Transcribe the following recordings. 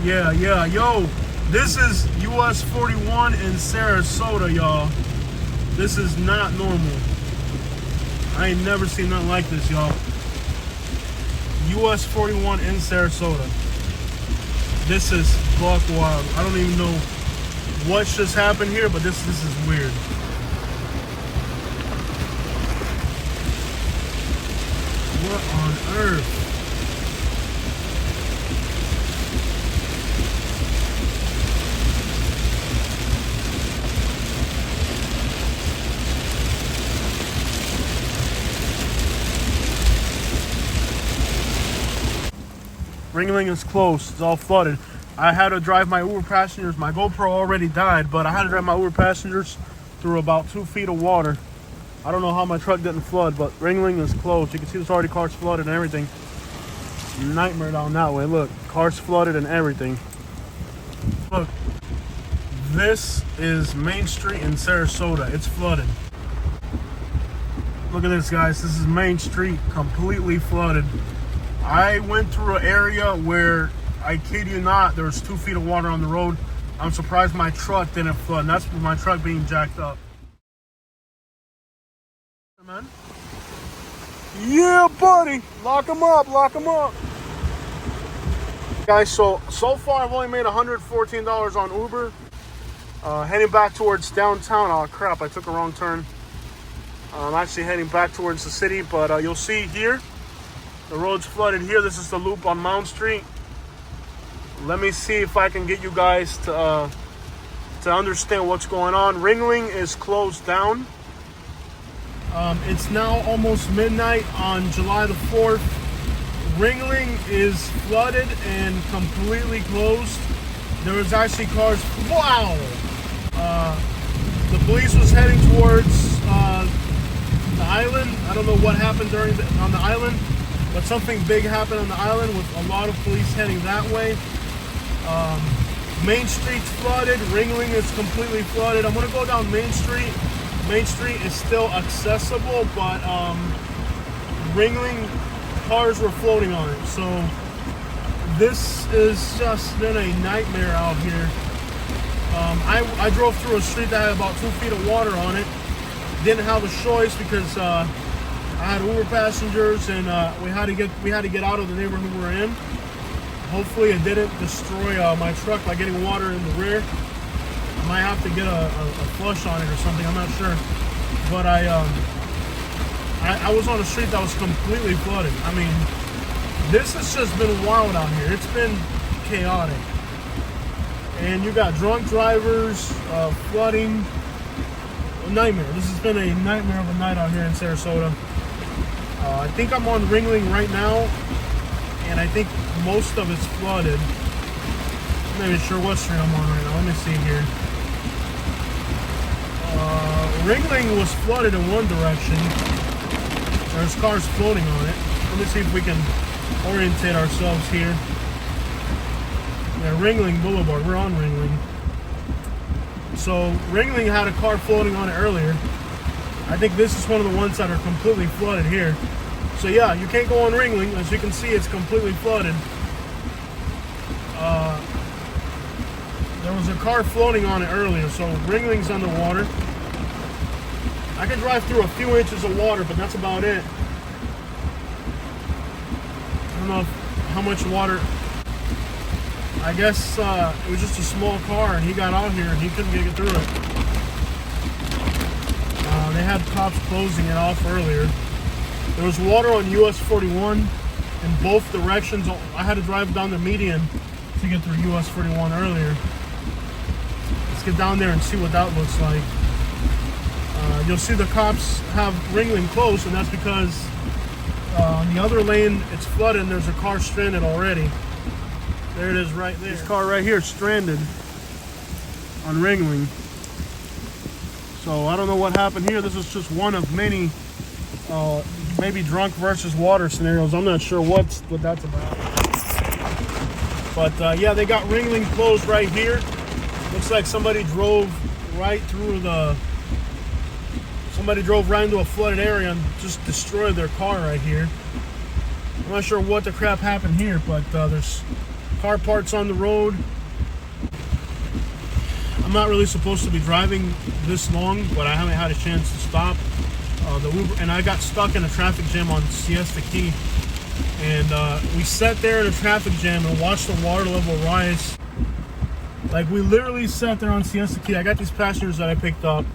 Yeah, yo, this is US41 in Sarasota, y'all. This is not normal. I ain't never seen nothing like this, y'all. US41 in Sarasota. This is buck wild. I don't even know what just happened here, but this is weird. What on earth? Ringling is closed. It's all flooded. I had to drive my Uber passengers. My GoPro already died, but I had to drive my Uber passengers through about 2 feet of water. I don't know how my truck didn't flood, but Ringling is closed. You can see there's already cars flooded and everything. Nightmare down that way. Look, cars flooded and everything. Look, this is Main Street in Sarasota. It's flooded. Look at this, guys. This is Main Street, completely flooded. I went through an area where, I kid you not, there was 2 feet of water on the road. I'm surprised my truck didn't flood, and that's with my truck being jacked up. Man. Yeah, buddy. Lock him up, lock him up. Guys, so far I've only made $114 on Uber. Heading back towards downtown. Oh, crap, I took a wrong turn. I'm actually heading back towards the city, but you'll see here, the road's flooded here. This is the loop on Mount Street. Let me see if I can get you guys to understand what's going on. Ringling is closed down. It's now almost midnight on July the 4th. Ringling is flooded and completely closed. There was actually cars. Wow! The police was heading towards the island. I don't know what happened on the island. But something big happened on the island with a lot of police heading that way. Main Street's flooded. Ringling is completely flooded. I'm going to go down Main Street. Main Street is still accessible, but Ringling, cars were floating on it. So this has just been a nightmare out here. I drove through a street that had about 2 feet of water on it. Didn't have a choice because I had Uber passengers, and we had to get out of the neighborhood we were in. Hopefully, it didn't destroy my truck by getting water in the rear. I might have to get a flush on it or something. I'm not sure. But I was on a street that was completely flooded. I mean, this has just been wild out here. It's been chaotic, and you got drunk drivers, flooding. A nightmare. This has been a nightmare of a night out here in Sarasota. I think I'm on Ringling right now, and I think most of it's flooded. I'm not even sure what street I'm on right now. Let me see here. Ringling was flooded in one direction. There's cars floating on it. Let me see if we can orientate ourselves here. Yeah, Ringling Boulevard. We're on Ringling. So Ringling had a car floating on it earlier. I think this is one of the ones that are completely flooded here. So yeah, you can't go on Ringling. As you can see, it's completely flooded. There was a car floating on it earlier, so Ringling's underwater. I can drive through a few inches of water, but that's about it. I don't know how much water. I guess it was just a small car, and he got out here and he couldn't get through it. They had cops closing it off earlier. There was water on US41 in both directions. I had to drive down the median to get through US41 earlier. Let's get down there and see what that looks like. You'll see the cops have Ringling closed, and that's because on the other lane it's flooded and there's a car stranded already. There it is right there. This car right here stranded on Ringling. So I don't know what happened here. This is just one of many maybe drunk versus water scenarios. I'm not sure what that's about. But yeah, they got Ringling closed right here. Looks like somebody drove right into a flooded area and just destroyed their car right here. I'm not sure what the crap happened here, but there's car parts on the road. I'm not really supposed to be driving this long, but I haven't had a chance to stop. The Uber, and I got stuck in a traffic jam on Siesta Key, and we sat there in a traffic jam and watched the water level rise. Like, we literally sat there on Siesta Key. I got these passengers that I picked up,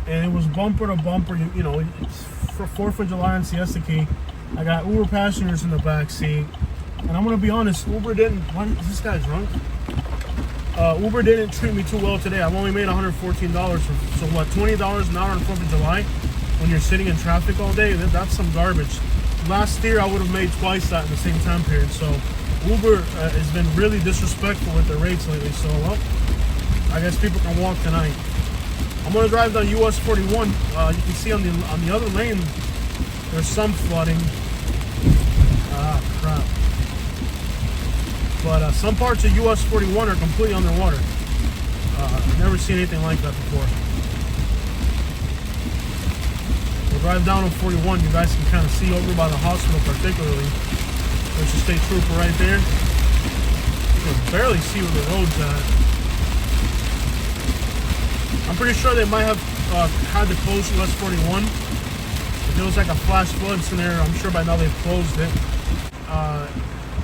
and it was bumper to bumper. You know, it's for 4th of July on Siesta Key. I got Uber passengers in the back seat, and I'm gonna be honest, Uber didn't. What, is this guy drunk? Uber didn't treat me too well today. I've only made $114 so what, $20 an hour on 4th of July when you're sitting in traffic all day? That's some garbage. Last year I would have made twice that in the same time period. So Uber has been really disrespectful with their rates lately. So well, I guess people can walk tonight. I'm gonna drive down US41. You can see on the other lane there's some flooding. Ah, crap. But some parts of US41 are completely underwater. I've never seen anything like that before. We'll drive down on 41. You guys can kind of see over by the hospital particularly. There's a state trooper right there. You can barely see where the road's at. I'm pretty sure they might have had to close US41. If it was like a flash flood scenario, I'm sure by now they've closed it.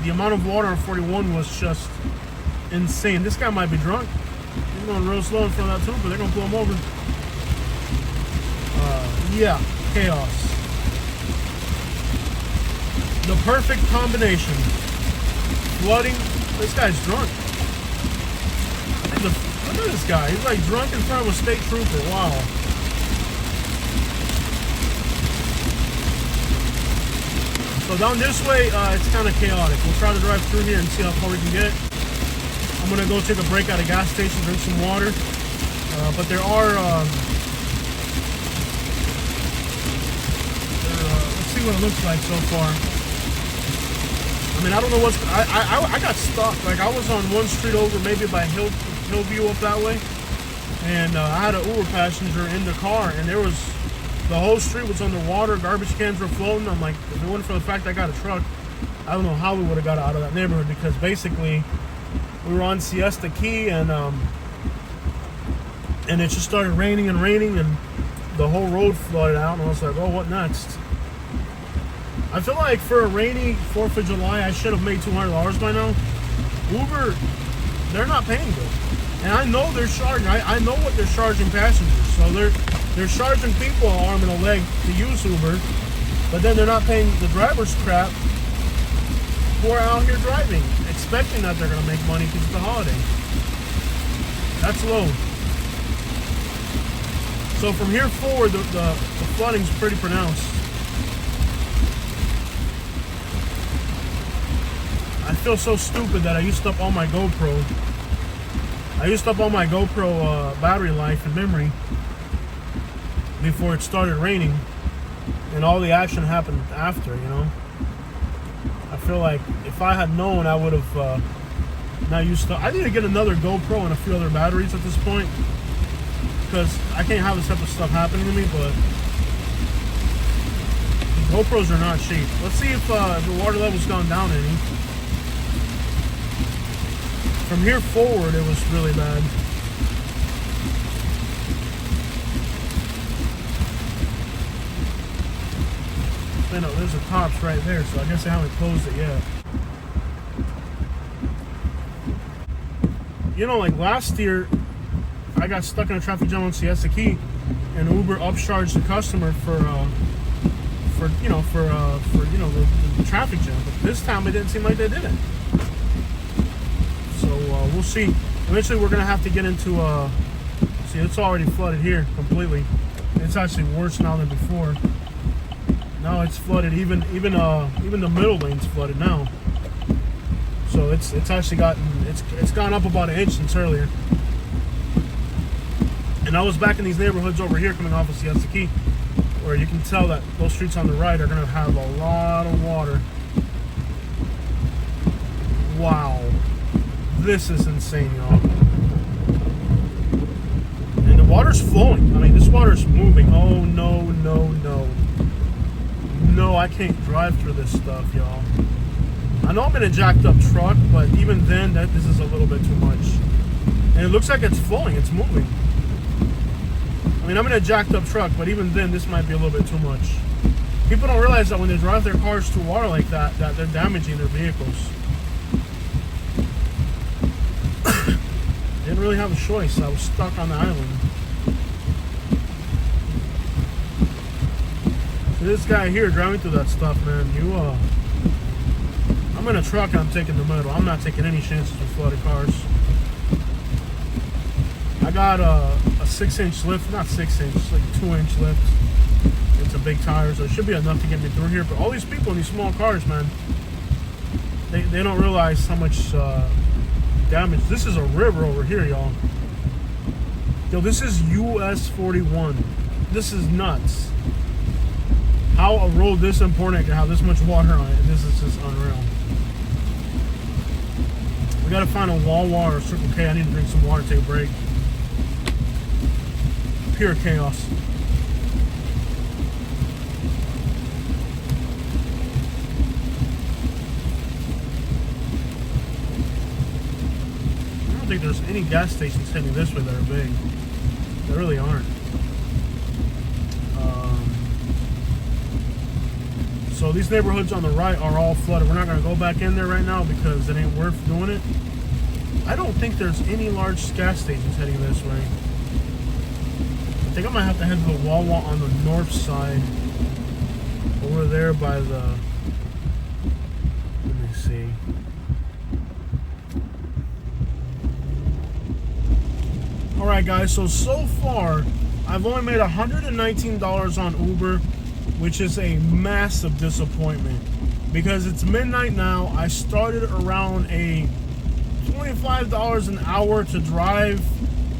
The amount of water on 41 was just insane. This guy might be drunk. He's going real slow in front of that trooper. They're going to pull him over. Yeah, chaos. The perfect combination. Flooding. This guy's drunk. Look at this guy. He's like drunk in front of a state trooper. Wow. So down this way, it's kind of chaotic. We'll try to drive through here and see how far we can get. I'm gonna go take a break at a gas station, drink some water. But there are, let's see what it looks like so far. I mean, I don't know what's, I got stuck. Like, I was on one street over, maybe by Hillview up that way. And I had an Uber passenger in the car, and there was, the whole street was underwater, garbage cans were floating. I'm like, if it wasn't for the fact I got a truck, I don't know how we would have got out of that neighborhood, because basically we were on Siesta Key and it just started raining and the whole road flooded out, and I was like, oh, what next? I feel like for a rainy 4th of July, I should have made $200 by now. Uber, they're not paying good. And I know they're charging, I know what they're charging passengers. So they're charging people an arm and a leg to use Uber, but then they're not paying the drivers crap who are out here driving, expecting that they're going to make money because it's a holiday. That's low. So from here forward, the flooding's pretty pronounced. I feel so stupid that I used up all my GoPro. I used up all my GoPro battery life and memory before it started raining, and all the action happened after, you know. I feel like if I had known, I would have not used up. I need to get another GoPro and a few other batteries at this point, because I can't have this type of stuff happening to me. But GoPros are not cheap. Let's see if the water level's gone down any. From here forward, it was really bad. I know there's a cops right there, so I guess they haven't closed it yet. You know, like last year, I got stuck in a traffic jam on Siesta Key, and Uber upcharged the customer for the traffic jam. But this time, it didn't seem like they did it. So we'll see. Eventually, we're gonna have to get into. See, it's already flooded here completely. It's actually worse now than before. Now it's flooded. Even the middle lane's flooded now. So it's actually it's gone up about an inch since earlier. And I was back in these neighborhoods over here coming off of Siesta Key, where you can tell that those streets on the right are gonna have a lot of water. Wow. This is insane, y'all. And the water's flowing. I mean, this water's moving. Oh, no, no, no. No, I can't drive through this stuff, y'all. I know I'm in a jacked up truck, but even then, this is a little bit too much. And it looks like it's flowing, it's moving. I mean, I'm in a jacked up truck, but even then, this might be a little bit too much. People don't realize that when they drive their cars through water like that, that they're damaging their vehicles. Didn't really have a choice. I was stuck on the island. So this guy here driving through that stuff, man, I'm in a truck and I'm taking the middle. I'm not taking any chances with flooded cars. I got a 6-inch lift, not 6-inch, like 2-inch lift. It's a big tire, so it should be enough to get me through here. But all these people in these small cars, man, they don't realize how much damage. This is a river over here, y'all. Yo, this is US41. This is nuts. How a road this important can have this much water on it, this is just unreal. We gotta find a Wawa or Circle K. I need to drink some water, take a break. Pure chaos. I don't think there's any gas stations heading this way that are big. There really aren't. So these neighborhoods on the right are all flooded. We're not going to go back in there right now because it ain't worth doing it. I don't think there's any large gas stations heading this way. I think I might have to head to the Wawa on the north side. Over there by the... Let me see. Alright guys, so far I've only made $119 on Uber, which is a massive disappointment because it's midnight now. I started around a $25 an hour to drive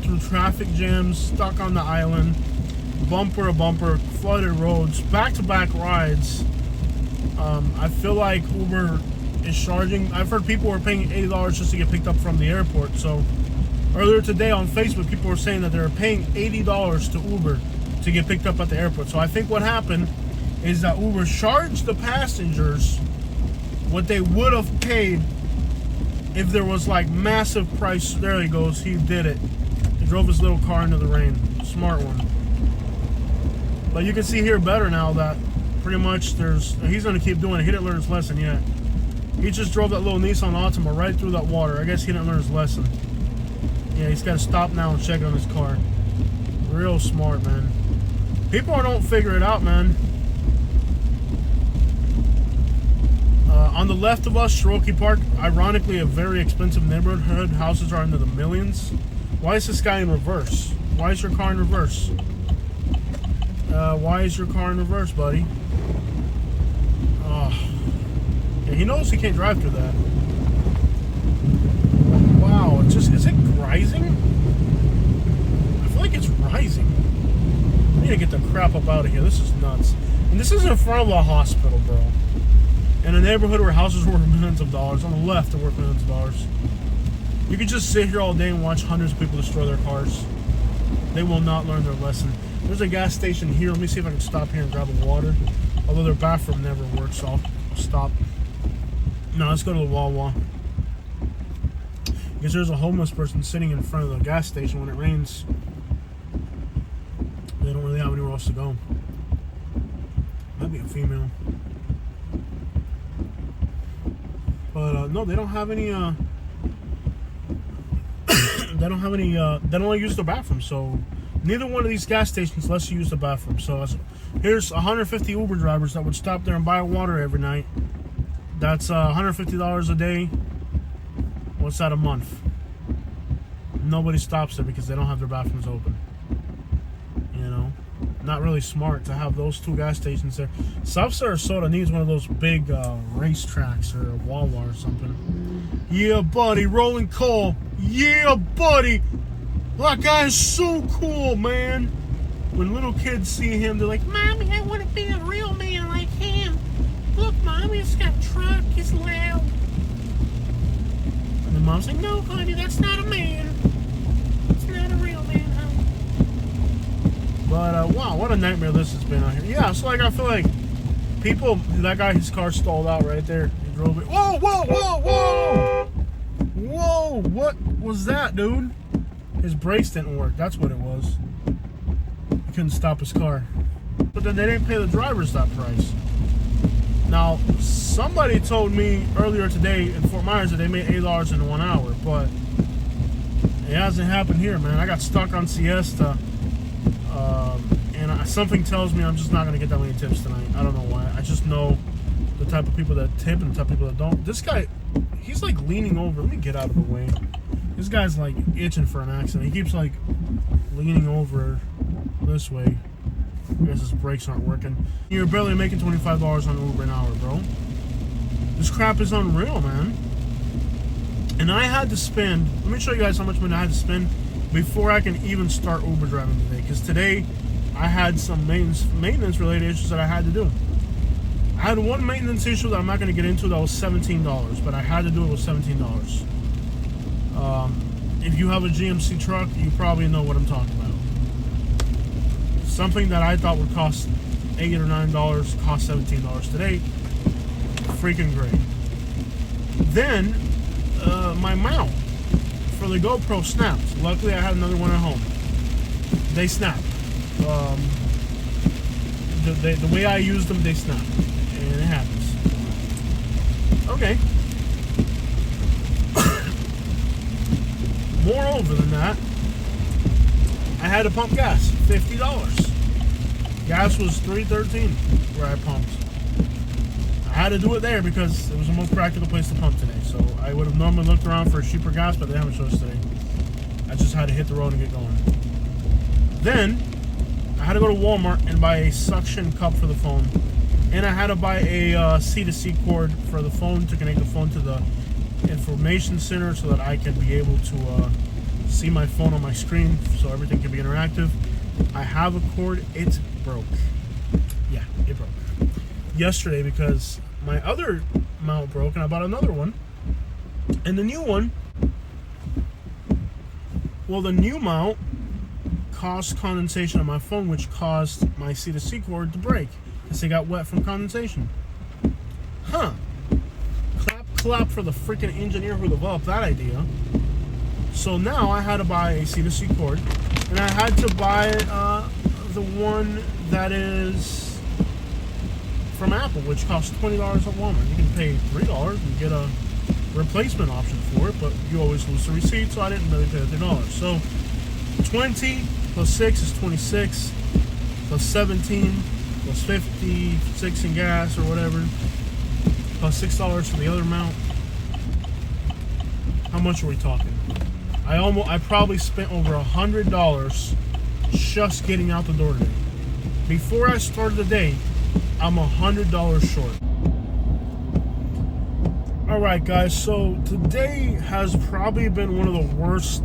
through traffic jams, stuck on the island, bumper to bumper, flooded roads, back-to-back rides. I feel like Uber is charging. I've heard people were paying $80 just to get picked up from the airport. So earlier today on Facebook, people were saying that they were paying $80 to Uber to get picked up at the airport. So I think what happened is that Uber charged the passengers what they would have paid if there was like massive price. There he goes, he did it. He drove his little car into the rain. Smart one. But you can see here better now that pretty much he's going to keep doing it. He didn't learn his lesson yet. He just drove that little Nissan Altima right through that water. I guess he didn't learn his lesson. Yeah, he's got to stop now and check on his car. Real smart, man. People don't figure it out, man. On the left of us, Cherokee Park, ironically a very expensive neighborhood. Houses are into the millions. Why is this guy in reverse? Why is your car in reverse? Why is your car in reverse, buddy? Oh. Yeah, he knows he can't drive through that. Wow, is it rising? I feel like it's rising. I need to get the crap up out of here. This is nuts. And this is in front of a hospital, bro. In a neighborhood where houses are worth millions of dollars. On the left, they're worth millions of dollars. You could just sit here all day and watch hundreds of people destroy their cars. They will not learn their lesson. There's a gas station here. Let me see if I can stop here and grab a water. Although their bathroom never works, so I'll stop. No, let's go to the Wawa. Because there's a homeless person sitting in front of the gas station when it rains. They don't really have anywhere else to go. Might be a female. But no, they don't have any they don't only use the bathroom. So neither one of these gas stations lets you use the bathroom. So here's 150 Uber drivers that would stop there and buy water every night. That's $150 a day. What's that a month? Nobody stops there because they don't have their bathrooms open. You know, not really smart to have those two gas stations there. South Sarasota needs one of those big race tracks or a Wawa or something. Yeah, buddy, rolling coal. Yeah, buddy. That guy is so cool, man. When little kids see him, they're like, "Mommy, I want to be a real man like him. Look, Mommy, he's got a truck. He's loud." And the mom's like, "No, honey, that's not a man. It's not a real man, honey." But, wow, what a nightmare this has been out here. Yeah, so, like, I feel like people, that guy, his car stalled out right there. He drove it. Whoa, whoa, whoa, whoa! Whoa, what was that, dude? His brakes didn't work. That's what it was. He couldn't stop his car. But then they didn't pay the drivers that price. Now, somebody told me earlier today in Fort Myers that they made $8 in 1 hour, but it hasn't happened here, man. I got stuck on Siesta, and something tells me I'm just not going to get that many tips tonight. I don't know why. I just know the type of people that tip and the type of people that don't. This guy, he's like leaning over. Let me get out of the way. This guy's like itching for an accident. He keeps like leaning over this way. I guess his brakes aren't working. You're barely making $25 on Uber an hour, bro. This crap is unreal, man. And I had to spend, let me show you guys how much money I had to spend before I can even start Uber driving today. Because today, I had some maintenance related issues that I had to do. I had one maintenance issue that I'm not going to get into that was $17, but I had to do it with $17. If you have a GMC truck, you probably know what I'm talking about. Something that I thought would cost $8 or $9 cost $17 today. Freaking great. Then my mount for the GoPro snapped. Luckily, I had another one at home. They snapped. The way I used them, they snapped, and it happens. Okay. Moreover than that, I had to pump gas, $50. Gas was $3.13 where I pumped. I had to do it there because it was the most practical place to pump today. So I would have normally looked around for cheaper gas, but they haven't showed us today. I just had to hit the road and get going. Then I had to go to Walmart and buy a suction cup for the phone, and I had to buy a C2C cord for the phone to connect the phone to the information center so that I can be able to see my phone on my screen so everything can be interactive. I have a cord. It broke. Yeah, it broke yesterday because my other mount broke and I bought another one. And the new one, well, the new mount caused condensation on my phone, which caused my C2C cord to break because it got wet from condensation. Huh. Clap for the freaking engineer who developed that idea. So now I had to buy a C2C cord, and I had to buy the one that is from Apple, which costs $20 at Walmart. You can pay $3 and get a replacement option for it, but you always lose the receipt, so I didn't really pay the $3. So 20 plus 6 is 26, plus 17 plus 56 in gas or whatever, plus $6 for the other mount. How much are we talking? I probably spent over $100 just getting out the door today. Before I started the day, I'm $100 short. Alright guys, so today has probably been one of the worst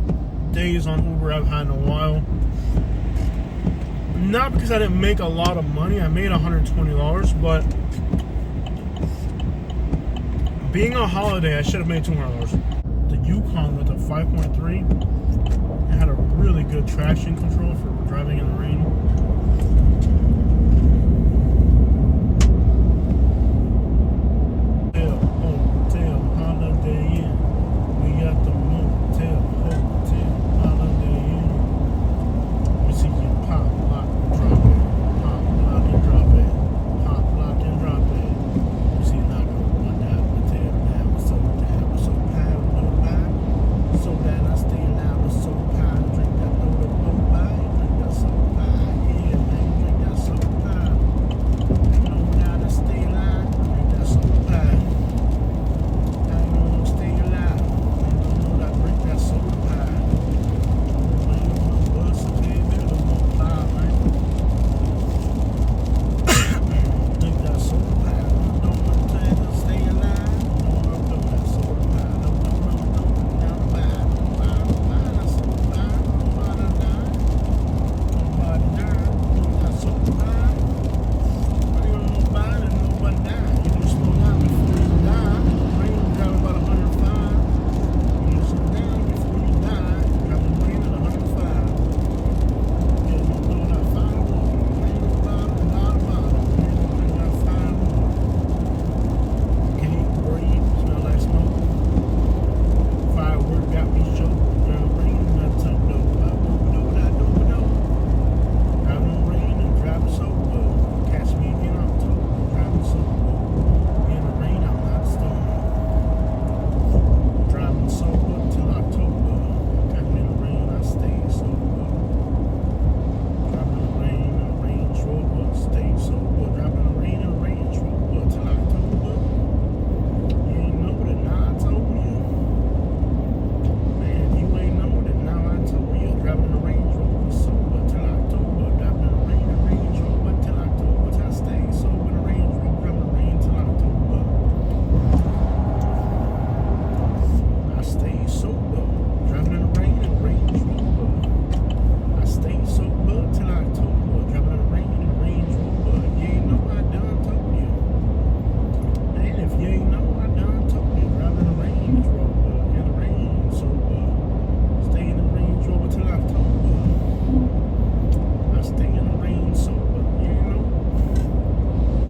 days on Uber I've had in a while. Not because I didn't make a lot of money, I made $120, but being a holiday, I should have made $200. The Yukon with a 5.3, it had a really good traction control for driving in the rain.